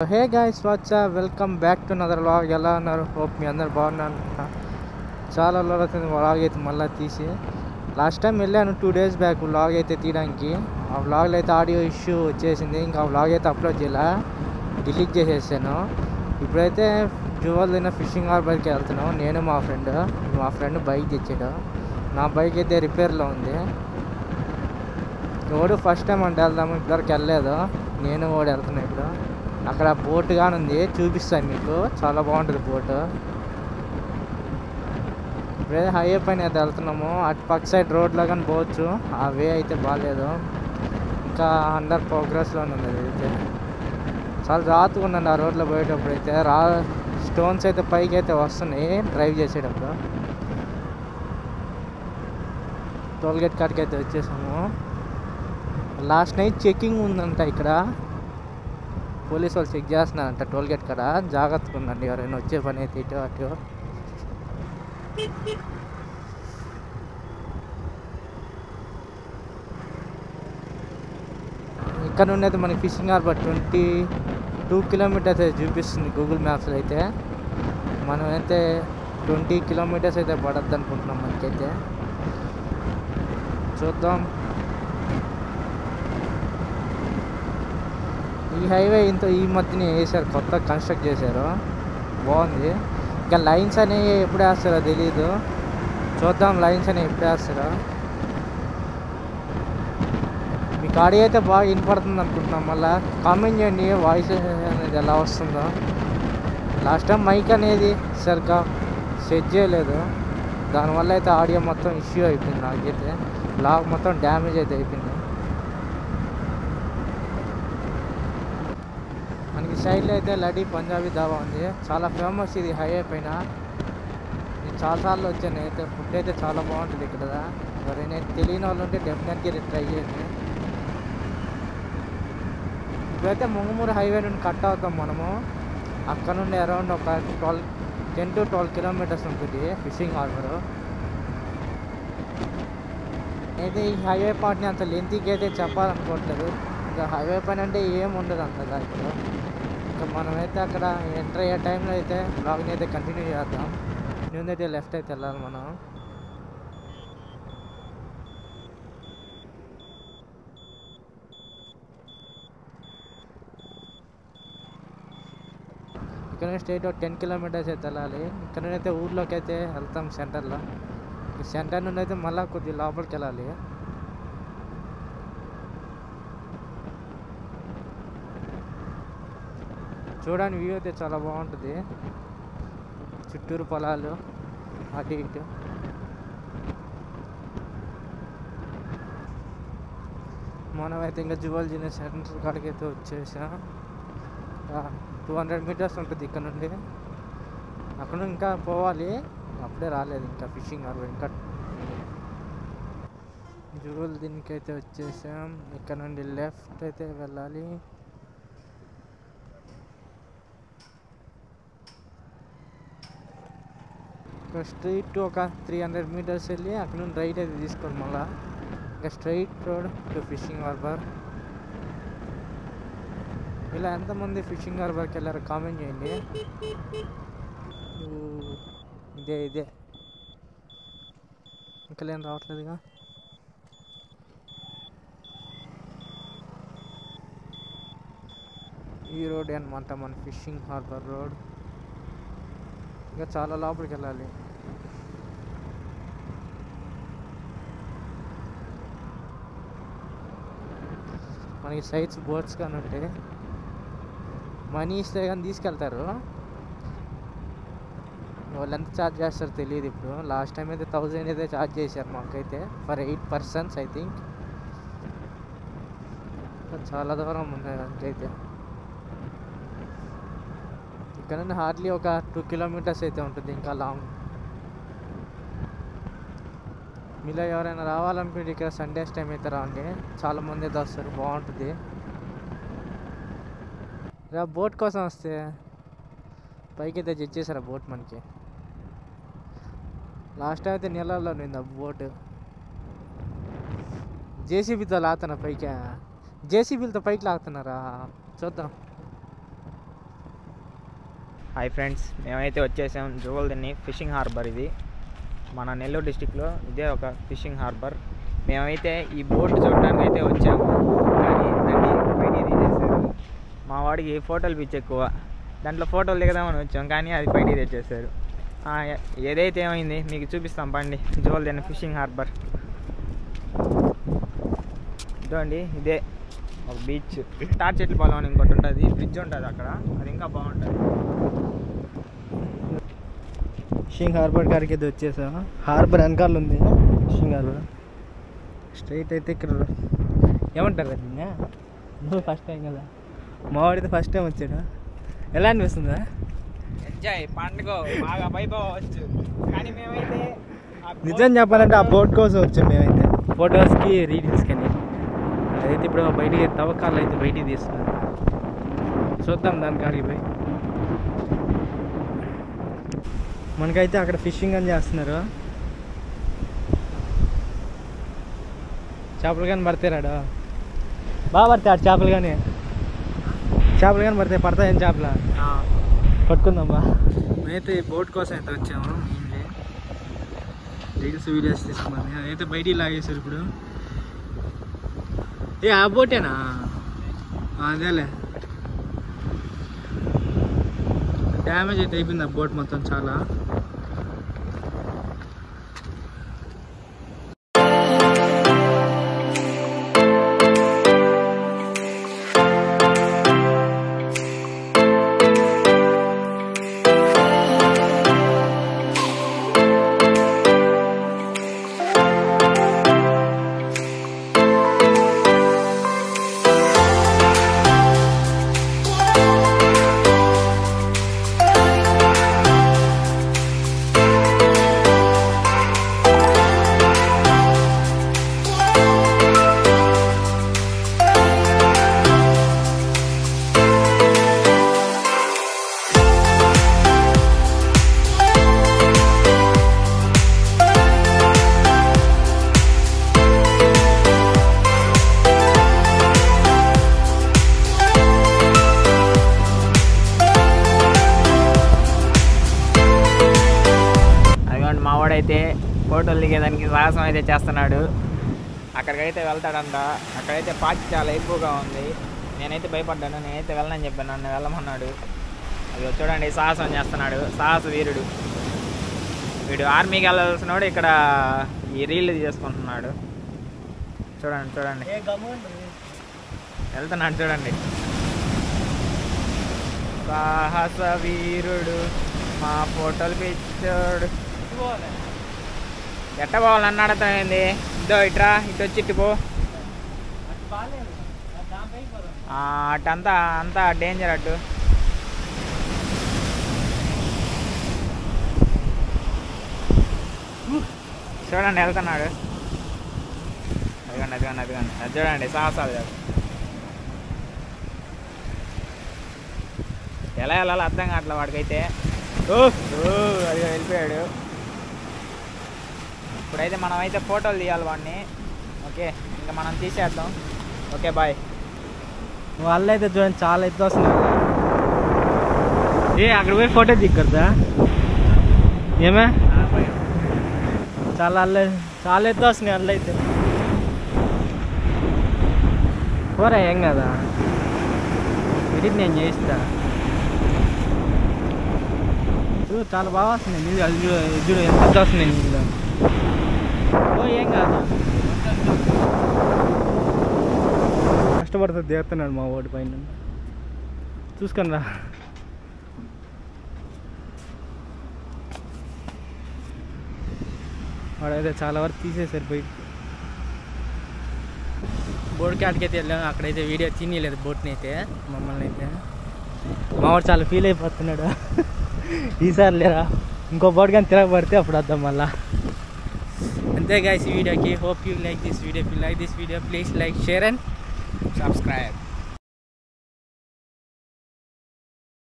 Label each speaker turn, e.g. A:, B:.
A: Hey guys WhatsApp welcome back to another vlog. ఎలా ఉన్నారు? Hope మీ అందరు బాగున్నారు. చాలా రోజులు అవుతుంది వ్లాగ్ అయితే మళ్ళీ తీసి. లాస్ట్ టైం వెళ్ళాను 2 days బ్యాక్ వ్లాగ్ అయితే తీయడానికి. ఆ వ్లాగ్లో అయితే ఆడియో ఇష్యూ వచ్చేసింది. ఇంకా ఆ వ్లాగ్ అయితే అప్లోడ్ చేయాల, డిలీట్ చేసేసాను. ఇప్పుడైతే జువల్దిన ఫిషింగ్ హార్బర్కి వెళ్తున్నాను. నేను మా ఫ్రెండ్ బైక్ తెచ్చాడు. నా బైక్ అయితే రిపేర్లో ఉంది. ఓడు ఫస్ట్ టైం అంటే వెళ్దాము, ఇప్పటివరకు వెళ్ళలేదు. నేను ఓడి వెళ్తున్నాను. ఇప్పుడు అక్కడ బోట్ కానీ ఉంది, చూపిస్తాను మీకు. చాలా బాగుంటుంది బోట్. ఇప్పుడైతే హైవే పైన అయితే వెళ్తున్నాము. అటు పక్క సైడ్ రోడ్లో కానీ పోవచ్చు. ఆ వే అయితే బాగాలేదు, ఇంకా అండర్ ప్రోగ్రెస్లోనే ఉంది. అది అయితే చాలా రాత్రిగా ఉందండి ఆ రోడ్లో పోయేటప్పుడు. అయితే స్టోన్స్ అయితే పైకి అయితే వస్తున్నాయి డ్రైవ్ చేసేటప్పుడు. టోల్గేట్ కాడికి అయితే వచ్చేసాము. లాస్ట్ నైట్ చెకింగ్ ఉందంట ఇక్కడ. పోలీసు వాళ్ళు చెక్ చేస్తున్నారంట టోల్గేట్ కాడ. జాగ్రత్తగా ఉందండి ఎవరైనా వచ్చే పని అయితే ఇటు అటు. ఇక్కడ నుండి అయితే మనకి ఫిషింగ్ హార్బర్ 22 kilometers అయితే చూపిస్తుంది గూగుల్ మ్యాప్స్లో అయితే. మనమైతే 20 kilometers అయితే పడద్దు అనుకుంటున్నాం మనకైతే. చూద్దాం. ఈ హైవే ఈ మధ్యనే వేసారు, కొత్త కన్స్ట్రక్ట్ చేశారు, బాగుంది. ఇంకా లైన్స్ అనేవి ఎప్పుడు వేస్తారో తెలీదు. చూద్దాం లైన్స్ అనేవి ఎప్పుడు వేస్తారో. మీకు ఆడియో అయితే బాగా వినపడుతుంది అనుకుంటున్నాం. మళ్ళీ కామెంట్ చేయండి వాయిస్ అనేది ఎలా వస్తుందో. లాస్ట్ టైం మైక్ అనేది సరిగ్గా సెట్ చేయలేదు, దానివల్ల అయితే ఆడియో మొత్తం ఇష్యూ అయిపోయింది. నాకైతే బ్లాగ్ మొత్తం డ్యామేజ్ అయితే అయిపోయింది. మనకి సైడ్లో అయితే లడీ పంజాబీ ధాబా ఉంది, చాలా ఫేమస్ ఇది హైవే పైన. నేను చాలాసార్లు వచ్చాను. అయితే ఫుడ్ అయితే చాలా బాగుంటుంది ఇక్కడ. ఎవరైనా తెలియని వాళ్ళు ఉంటే డెఫినెట్గా ట్రై చేయండి. ఇప్పుడైతే ముంగమూరు హైవే నుండి కట్ అవుతాం మనము. అక్కడ నుండి అరౌండ్ ఒక 10 to 12 kilometers ఉంటుంది ఫిషింగ్ హార్బర్. అయితే ఈ హైవే పార్ట్ని అంత లెంతీకి అయితే చెప్పాలనుకోవట్లేదు. ఇంకా హైవే పైన అంటే ఏం ఉండదు అంతగా ఇప్పుడు. ఇంకా మనమైతే అక్కడ ఎంటర్ అయ్యే టైంలో అయితే బ్లాగ్ని అయితే కంటిన్యూ చేద్దాం. ముందైతే లెఫ్ట్ అయితే వెళ్ళాలి మనం. ఇక్కడ నుంచి స్ట్రైట్ 10 kilometers అయితే వెళ్ళాలి. ఇక్కడ నుండి అయితే ఊర్లోకి అయితే వెళ్తాం సెంటర్లో. సెంటర్ నుండి అయితే మళ్ళీ కొద్దిగా లోపలికి వెళ్ళాలి. చూడండి వ్యూ అయితే చాలా బాగుంటుంది. చుట్టూరు పొలాలు అటు ఇటు. మనమైతే ఇంకా జువాలజీ సెంటర్ కాడికి అయితే వచ్చేసాం. 200 meters ఉంటుంది ఇక్కడ నుండి. అక్కడ ఇంకా పోవాలి, అప్పుడే రాలేదు ఇంకా ఫిషింగ్ హార్బర్. ఇంకా జువల్ దీనికి అయితే వచ్చేసాం. ఇక్కడ నుండి లెఫ్ట్ అయితే వెళ్ళాలి. ఇక్కడ స్ట్రైట్ ఒక 300 meters వెళ్ళి అక్కడ నుండి రైట్ అయితే తీసుకోండి. మళ్ళీ ఇంకా straight road to fishing harbour. ఇలా ఎంతమంది ఫిషింగ్ హార్బర్కి వెళ్ళారో కామెంట్ చేయండి. ఇదే ఇంకా లేని రావట్లేదుగా. ఈ రోడ్ అనమాట మన ఫిషింగ్ హార్బర్ రోడ్. ఇంకా చాలా లోపలికి వెళ్ళాలి. మనకి సైడ్స్ బోట్స్ కానీ ఉంటాయి, మనీ ఇస్తే కానీ తీసుకెళ్తారు. వాళ్ళు ఎంత ఛార్జ్ చేస్తారో తెలియదు ఇప్పుడు. లాస్ట్ టైం అయితే 1000 అయితే ఛార్జ్ చేశారు మాకైతే ఫర్ 8 persons ఐ థింక్. చాలా దూరం ఉంది దానికైతే. ఇక్కడ నుండి హార్డ్లీ ఒక 2 kilometers అయితే ఉంటుంది ఇంకా లాంగ్. మీలో ఎవరైనా రావాలనుకుంటే ఇక్కడ సండేస్ టైం అయితే రాండి, చాలామంది అయితే వస్తారు, బాగుంటుంది. బోట్ కోసం వస్తే పైకి అయితే జడ్జ్ బోట్ మనకి. లాస్ట్ టైం అయితే నీళ్ళల్లో ఉంది ఆ బోట్. జేసీబీతో లాగుతున్నా పైకి. జేసీబీలతో పైకి లాగుతున్నారా? చూద్దాం.
B: హాయ్ ఫ్రెండ్స్, మేమైతే వచ్చేసాం జువల్దిని ఫిషింగ్ హార్బర్. ఇది మన నెల్లూరు డిస్టిక్లో ఇదే ఒక ఫిషింగ్ హార్బర్. మేమైతే ఈ బోట్ చూడడానికి అయితే వచ్చాము, కానీ దాన్ని బయటికి తీసేసారు. మా వాడికి ఫోటోలు పిచ్చి ఎక్కువ, దాంట్లో ఫోటోలు దిగదామని వచ్చాం, కానీ అది బయటికి తెచ్చేసారు. ఏదైతే ఏమైంది మీకు చూపిస్తాం పండి. జువల్దిని ఫిషింగ్ హార్బర్ ఇదండి, ఇదే ఒక బీచ్. తాటి చెట్లు పొలం అని ఇంకోటి ఉంటుంది, బ్రిడ్జ్ ఉంటుంది అక్కడ, అది ఇంకా బాగుంటుంది.
A: ఫిషింగ్ హార్బర్ కాడికి అయితే వచ్చేసాం. హార్బర్ వెనకాల ఉంది ఫిషింగ్ హార్బర్. స్ట్రైట్ అయితే ఇక్కడ ఏమంటారు కదా, నువ్వు ఫస్ట్ టైం కదా, మావాడితే ఫస్ట్ టైం వచ్చాడు. ఎలా అనిపిస్తుందా?
B: ఎంజాయ్, పండుగ బాగా వైభవచ్చు. కానీ మేమైతే
A: నిజం చెప్పాలంటే ఆ బోట్ కోసం వచ్చాం మేమైతే, ఫొటోస్కి రీల్స్కి అని. అదైతే ఇప్పుడు బయటికి తవ్వకాలు అయితే బయటికి తీస్తున్నాం, చూద్దాం దాని కాడికి పోయి. మనకైతే అక్కడ ఫిషింగ్ అని చేస్తున్నారు. చేపలు కానీ పడతారాడు, బాగా పడతాడు చేపలు కానీ పడతాయని చేపలు పట్టుకుందామా. మేమైతే బోట్ కోసం అయితే వచ్చాము, రీల్స్ వీడియోస్ తీసుకున్నాను. అదైతే బయటికి లాగేశారు ఇప్పుడు. ఆ బోటేనా? అదేలే, డ్యామేజ్ అయితే అయిపోయింది ఆ బోట్ మొత్తం చాలా.
B: అయితే ఫోటోలు దిగేదానికి సాహసం అయితే చేస్తున్నాడు. అక్కడికైతే వెళ్తాడంట. అక్కడైతే పాచి చాలా ఎక్కువగా ఉంది. నేనైతే భయపడ్డాను, నేనైతే వెళ్ళనని చెప్పాను, నన్ను వెళ్ళమన్నాడు. అది చూడండి, సాహసం చేస్తున్నాడు, సాహస వీరుడు వీడు. ఆర్మీకి వెళ్ళాల్సినోడు ఇక్కడ ఈ రీల్ చేసుకుంటున్నాడు. చూడండి చూడండి, వెళ్తున్నాడు చూడండి. సాహస వీరుడు, మా ఫోటోలు పిచ్చాడు. ఎట్ట పోవాలన్న అర్థమైంది. ఇదో ఇట్రా, ఇటు వచ్చి ఇటు పో. అటంతా అంతా డేంజర్. అటు చూడండి, వెళ్తున్నాడు. అదిగోండి అది చూడండి, సాహసాలు. ఎలా వెళ్ళాలో అర్థం కావట్లే వాడికైతే. అది వెళ్ళిపోయాడు. ఇప్పుడైతే మనమైతే ఫోటోలు తీయాలి వాడిని. ఓకే, ఇంకా మనం తీసేద్దాం. Okay, bye.
A: వాళ్ళైతే చూడండి చాలా ఎత్తు వస్తున్నారు. అక్కడ పోయి ఫోటో దిక్కద్దా ఏమే? చాలా ఎత్తు వస్తున్నాయి అల్ల అయితే. పోరా, ఏం కదా, ఇది నేను చేస్తా. చాలా బాగా వస్తున్నాయి నీళ్ళు. అది చూడు ఎంత పెద్ద వస్తున్నాయి నీళ్ళు. ఏం కాదు, కష్టపడుతుంది దిగుతున్నాడు మా ఓడి పైన. చూసుకొని రా. వాడైతే చాలా వరకు తీసేసారు బయట. బోట్ కాడికైతే వెళ్ళాము. అక్కడైతే వీడియో తినలేదు బోట్ని అయితే, మమ్మల్ని అయితే. మావాడు చాలా ఫీల్ అయిపోతున్నాడు. ఈసారి లేరా, ఇంకో బోట్ కానీ తిరగబడితే అప్పుడు వద్దాం మళ్ళా. అంతే guys, ఈ వీడియోకి. Hope you like this video. If you like this video, please like, share and
B: subscribe.